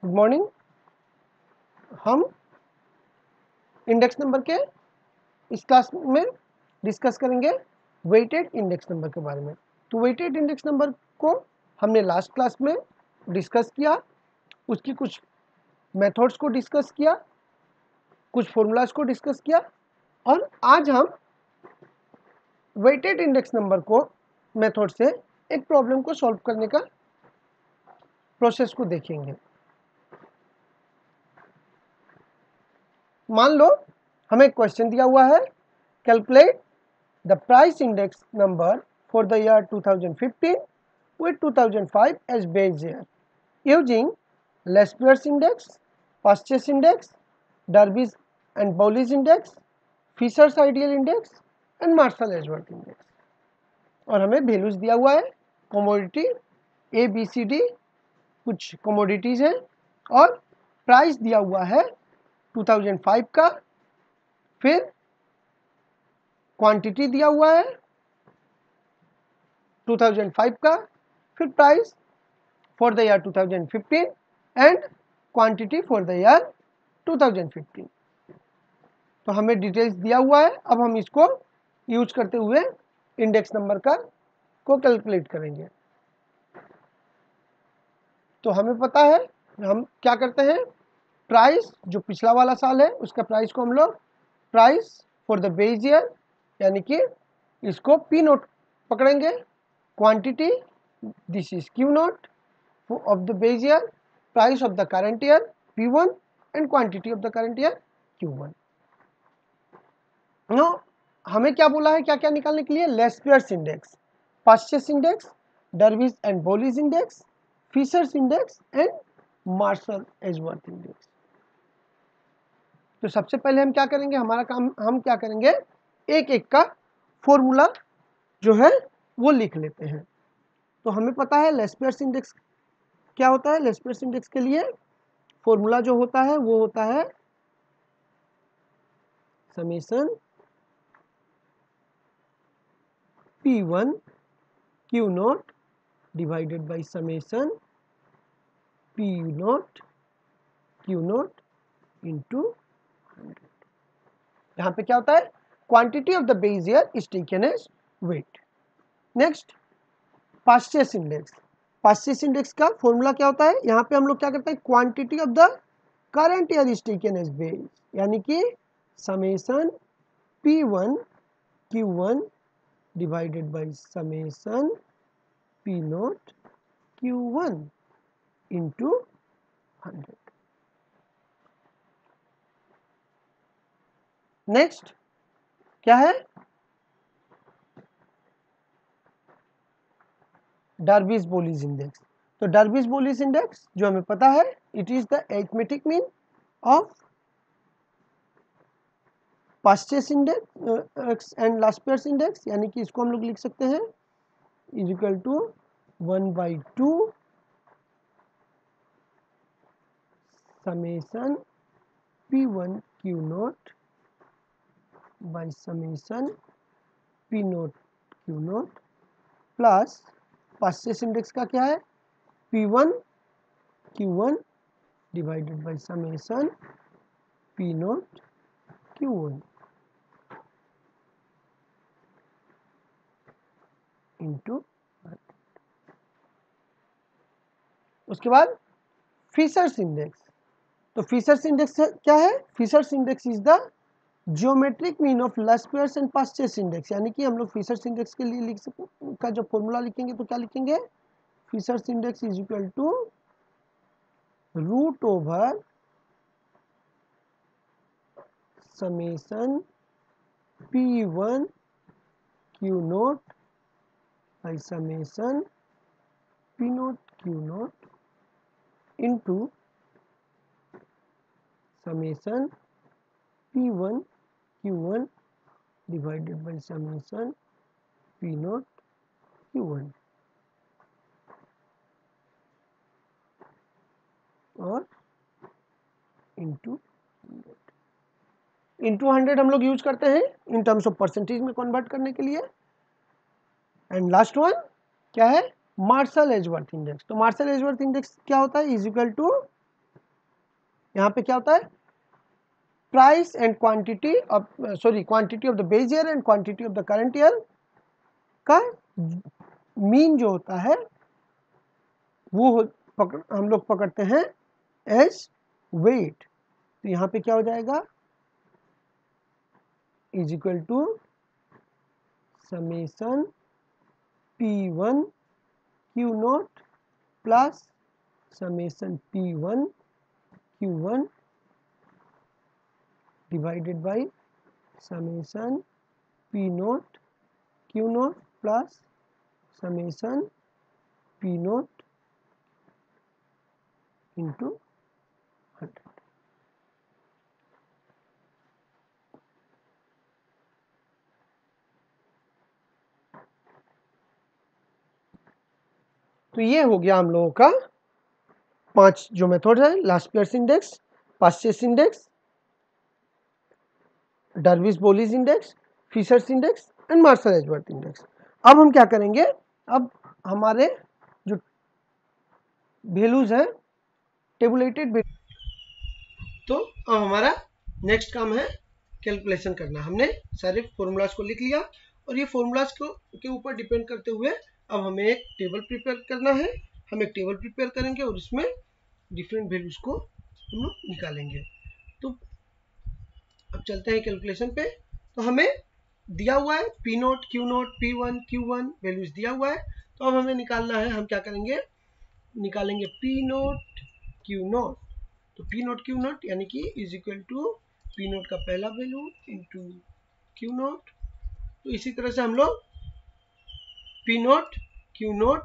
Good morning. हम index number के इस क्लास में डिस्कस करेंगे वेटेड इंडेक्स नंबर के बारे में। तो वेटेड इंडेक्स नंबर को हमने लास्ट क्लास में डिस्कस किया, उसकी कुछ मेथड्स को डिस्कस किया, कुछ फॉर्मूलाज को डिस्कस किया, और आज हम वेटेड इंडेक्स नंबर को मेथड से एक प्रॉब्लम को सॉल्व करने का प्रोसेस को देखेंगे। मान लो हमें क्वेश्चन दिया हुआ है, calculate the price index number for the year 2015 with 2005 as base year using Laspeyres index, Purchase index, Darby's and Bowley's index, Fisher's ideal index and Marshall-Ashworth index। और हमें वैल्यूज दिया हुआ है, कमोडिटी ABCD कुछ commodities हैं, और price दिया हुआ है 2005 का, फिर क्वांटिटी दिया हुआ है 2005 का, फिर price for the year 2015 and quantity for the year 2015। तो हमें डिटेल्स दिया हुआ है, अब हम इसको यूज करते हुए इंडेक्स नंबर का को कैलकुलेट करेंगे। तो हमें पता है हम क्या करते हैं, प्राइस जो पिछला वाला साल है उसका प्राइस को हम लोग price for the base year यानी कि इसको पी नोट पकड़ेंगे, quantity this is Q note of the base year, price of the current year P1 and quantity of the current year Q1। No हमें क्या बोला है, क्या क्या निकालने के लिए, Laspeyres index, Paasche's index, Dorbish and Bowley's index, Fisher's index and Marshall Edgeworth index. तो सबसे पहले हम क्या करेंगे, हमारा काम हम क्या करेंगे, एक एक का फॉर्मूला जो है वो लिख लेते हैं। तो हमें पता है लेस्पेयर्स इंडेक्स क्या होता है। लेस्पेयर्स इंडेक्स के लिए फॉर्मूला जो होता है वो होता है summation P1 Q not divided by summation P not Q not into 100। यहाँ पे क्या होता है, quantity of the base year is taken as weight. Next purchase index, purchase index का फॉर्मूला क्या होता है, यहाँ पे हम लोग क्या करते हैं, quantity of the current year is taken as base, यानी कि summation P1 Q1 divided by summation P naught Q1 into 100। Next क्या है, डर्बीज बोलीज इंडेक्स। तो डर्बीज बोलीज इंडेक्स जो हमें पता है, it is the arithmetic mean of Paasche's index and Laspeyres index, यानी कि इसको हम लोग लिख सकते हैं is equal to 1/2 summation P1 Q not by summation P not Q naught plus Paasche's index का क्या है, P1 Q1 divided by summation P not Q1 into. उसके बाद फिशर्स इंडेक्स। तो फिशर्स इंडेक्स क्या है, Fisher's index is the geometric mean of Laspeyres and Paasche's index, यानी कि हम लोग फिशर्स इंडेक्स के लिए लिख सकते का जब फॉर्मूला लिखेंगे तो क्या लिखेंगे, Fisher's index is equal to root over summation P1 Q not by summation P not Q not into summation P1 Q1 divided by summation P not Q1 और इंटू 100 हम लोग यूज करते हैं इन टर्म्स ऑफ परसेंटेज में convert करने के लिए। And last one क्या है, मार्शल एशवर्थ इंडेक्स। तो मार्शल एशवर्थ इंडेक्स क्या होता है, इज इक्वल टू यहाँ पे क्या होता है, price and quantity of quantity of the base year and quantity of the current year का मीन जो होता है वो हम लोग पकड़ते हैं एज वेट। तो यहाँ पे क्या हो जाएगा, is equal to summation P1 Q0 plus summation P1 Q1 divided by summation P0 Q0 plus summation P0 into 100। तो ये हो गया हम लोगों का 5 जो मेथड है, Laspeyres index, Paasche's index, Drobisch Bowley index, Fisher's index and Marshall Edgeworth index. अब हम क्या करेंगे, अब हमारे जो वैल्यूज हैं टेबुलेटेड वैल्यू, तो अब हमारा नेक्स्ट काम है कैलकुलेशन करना। हमने सारे फॉर्मूलाज को लिख लिया और ये फॉर्मूलाज को के ऊपर डिपेंड करते हुए अब हमें एक टेबल प्रिपेयर करना है। हम एक टेबल प्रिपेयर करेंगे और इसमें डिफरेंट वैल्यूज को हम लोग निकालेंगे। तो अब चलते हैं कैलकुलेशन पे। तो हमें दिया हुआ है P0 Q0 P1 Q1 values दिया हुआ है। तो अब हमें निकालना है, हम क्या करेंगे, निकालेंगे P0 Q0। तो P0 Q0 यानी कि इज इक्वल टू P0 का पहला वैल्यू इंटू Q0। तो इसी तरह से हम लोग P0 Q0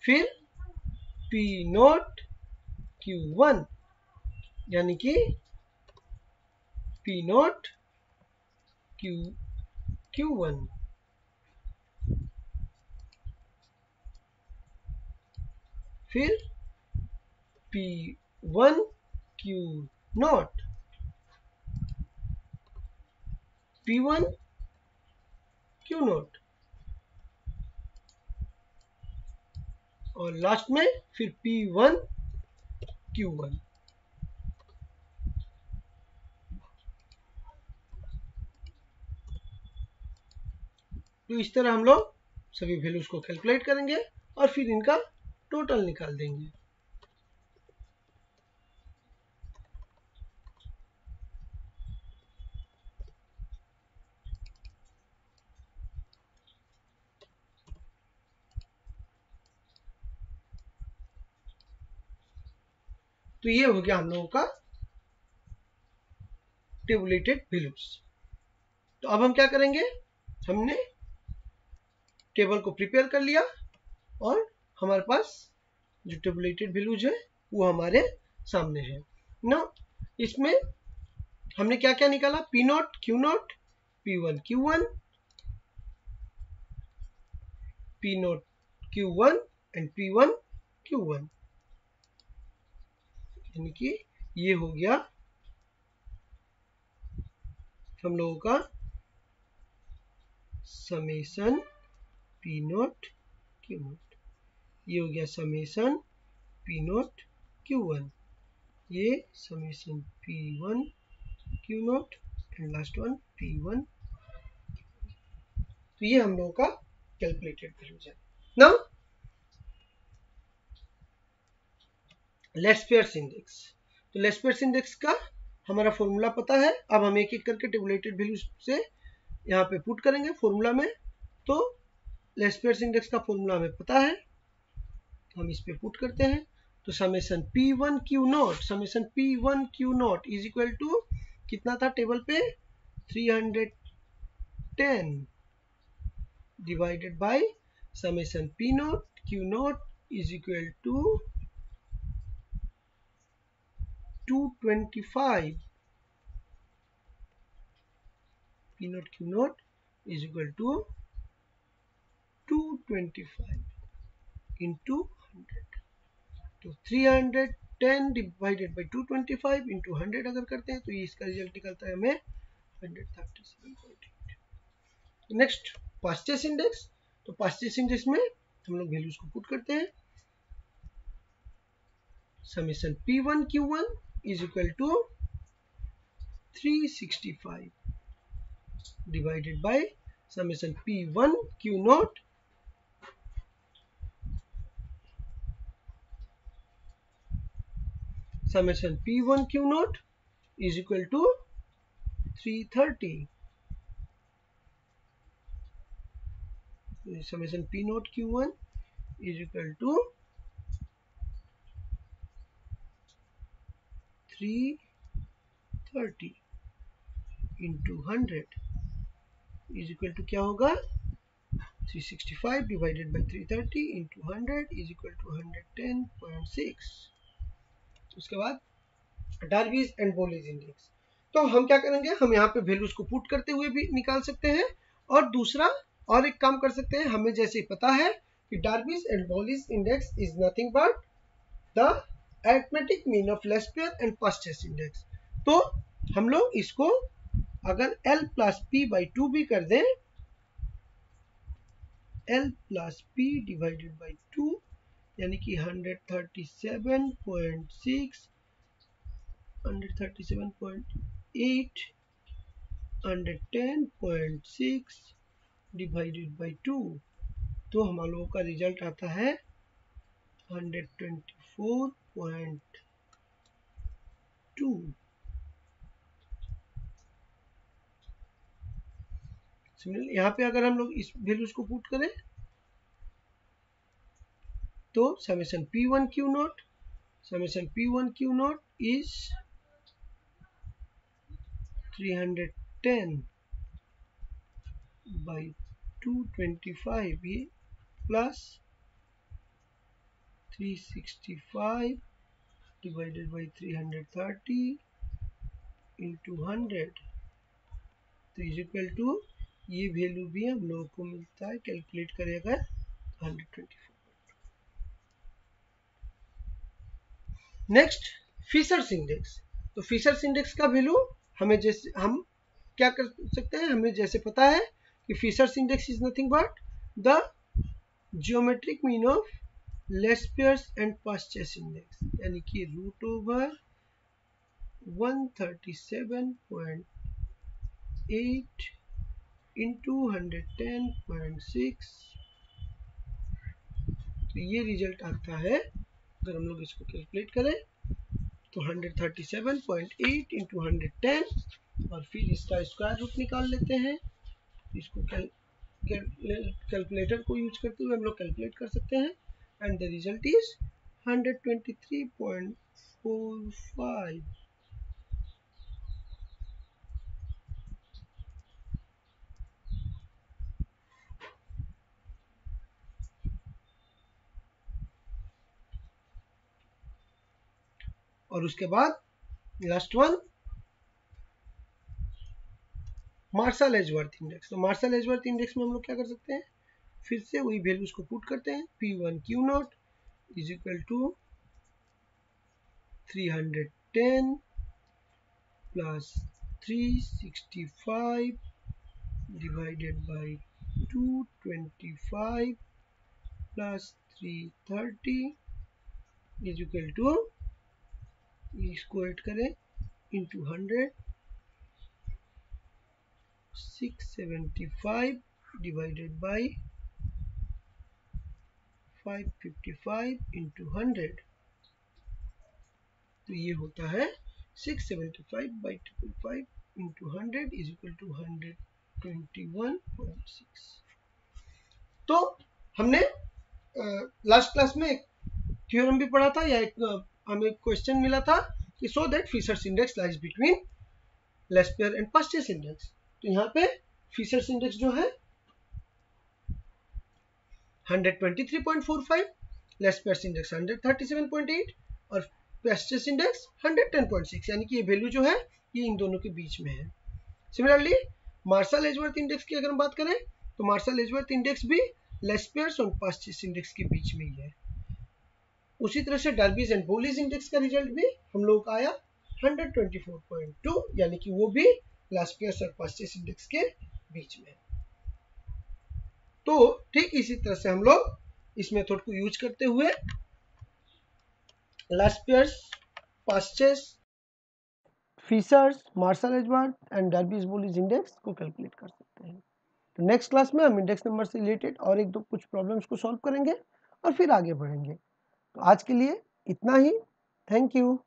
फिर P0 Q1 यानी कि P0 Q1 फिर P1 Q0 P1 Q0 और लास्ट में फिर P1 Q1। तो इस तरह हम लोग सभी वैल्यूज को कैलकुलेट करेंगे और फिर इनका टोटल निकाल देंगे। तो ये हो गया हम लोगों का टेबुलेटेड वैल्यूज। तो अब हम क्या करेंगे, हमने टेबल को प्रिपेयर कर लिया और हमारे पास जो टेबुलेटेड वैल्यूज है वो हमारे सामने है ना। इसमें हमने क्या क्या निकाला, P0 Q0 P1 Q1 P0 Q1 and P1 Q1, यानी कि ये हो गया हम लोगों का समेशन P0 Q0, ये हो गया समेशन P0 Q1, ये summation P1 Q0 and last one P1। तो ये हम लोगों का कैलकुलेटेड वैल्यूज है। Now let's pairs index. तो लेट्स पेयर्स इंडेक्स का हमारा फॉर्मूला पता है। अब हम एक एक करके टेबुलेटेड वैल्यूज से यहाँ पे पुट करेंगे फॉर्मूला में। तो लेट्स पेयर्स इंडेक्स का फॉर्मूला हमें पता है, हम इस पे पुट करते हैं। तो summation P1 Q0 summation P1 Q0 is equal to कितना था टेबल पे 310 divided by summation P0 Q0 is equal to 225 P0 Q0 is equal to 225 into 100। तो 310 डिवाइडेड बाई 225 इंटू 100 अगर करते हैं तो ये इसका रिजल्ट निकलता है हमें 137.8। Next Paasche's index. तो पास्चेस इंडेक्स में हम लोग वैल्यूज को पुट करते हैं। Summation P1 Q1 is equal to 365 divided by summation P1 Q0 summation P1 Q0 is equal to 330 summation P0 Q1 is equal to 330 into 100 is equal to क्या होगा 365 divided by 330 into 100 is equal to 110.6। उसके बाद डार्बीज and Bowley's index. तो हम क्या करेंगे, हम यहाँ पे वैल्यूज को पुट करते हुए भी निकाल सकते हैं और दूसरा और एक काम कर सकते हैं। हमें जैसे पता है कि Dorbish and Bowley's index is nothing but the arithmetic mean of Laspeyres and Paasche's index. तो हम लोग इसको अगर L प्लस P बाई 2 भी कर दें, L plus P divided by 2 यानी कि 137.6 137.8 110.6 डिवाइडेड बाई 2, तो हम लोगों का रिजल्ट आता है 124.2। यहाँ पे अगर हम लोग इस वैल्यूज को पुट करें तो summation P1 Q0 is 310 by 225 ये प्लस 365 डिवाइडेड बाई 330 इंटू 100 तो इज इक्वल टू ये वैल्यू भी हम लोगों को मिलता है, कैलकुलेट करेगा 124। Next Fisher's index. तो फिशर्स इंडेक्स का वैल्यू हमें जैसे हम क्या कर सकते हैं, हमें जैसे पता है कि Fisher's index is nothing but the geometric mean of Laspeyres and Paasche's index, यानी कि रूट ओवर 137.8 इंटू 110.6। तो ये रिजल्ट आता है, अगर हम लोग इसको कैलकुलेट करें तो 137.8 इंटू 110 और फिर इसका स्क्वायर रूट निकाल लेते हैं। इसको कैलकुलेटर को यूज करते हुए हम लोग कैलकुलेट कर सकते हैं एंड द रिजल्ट इज 123.45। और उसके बाद last one Marshall Edgeworth index. तो मार्शल एजवर्थ इंडेक्स में हम लोग क्या कर सकते हैं, फिर से वही वैल्यूज को पुट करते हैं। P1 Q0 is equal to 310 plus 365 divided by 225 plus 330 is equal to, इसको ऐड करें इंटू 100 675 डिवाइडेड बाई 555 इंटू 100 तो ये होता है 675 by 555 into 100 is equal to 121.6। तो हमने लास्ट क्लास में एक थ्योरम भी पढ़ा था या एक हमें क्वेश्चन मिला था कि so that Fisher's index lies between Laspeyres and Paasche's index. तो यहाँ पे फिशर्स इंडेक्स जो है 123.45, लेस्पेयर इंडेक्स 137.8 और पास्चेस इंडेक्स 110.6, यानी कि ये वैल्यू जो है ये इन दोनों के बीच में है। सिमिलरली मार्शल एजवर्थ इंडेक्स की अगर हम बात करें तो मार्शल एजवर्थ इंडेक्स भी लेस्पेयर्स और पास्चेस इंडेक्स के बीच में ही है। उसी तरह से डार्बीज एंड बोलीज इंडेक्स का रिजल्ट भी हम लोग का आया 124.2, यानी कि वो भी लेस्पेयर्स और पास्चेस इंडेक्स के बीच में है। तो ठीक इसी तरह से हम लोग इस मेथड को यूज करते हुए Laspeyres, Paasche's, Fisher's, Marshall Edgeworth and Dorbish Bowley's index को कैलकुलेट कर सकते हैं। तो नेक्स्ट क्लास में हम इंडेक्स नंबर से रिलेटेड और एक दो कुछ प्रॉब्लम्स को सॉल्व करेंगे और फिर आगे बढ़ेंगे। तो आज के लिए इतना ही। Thank you.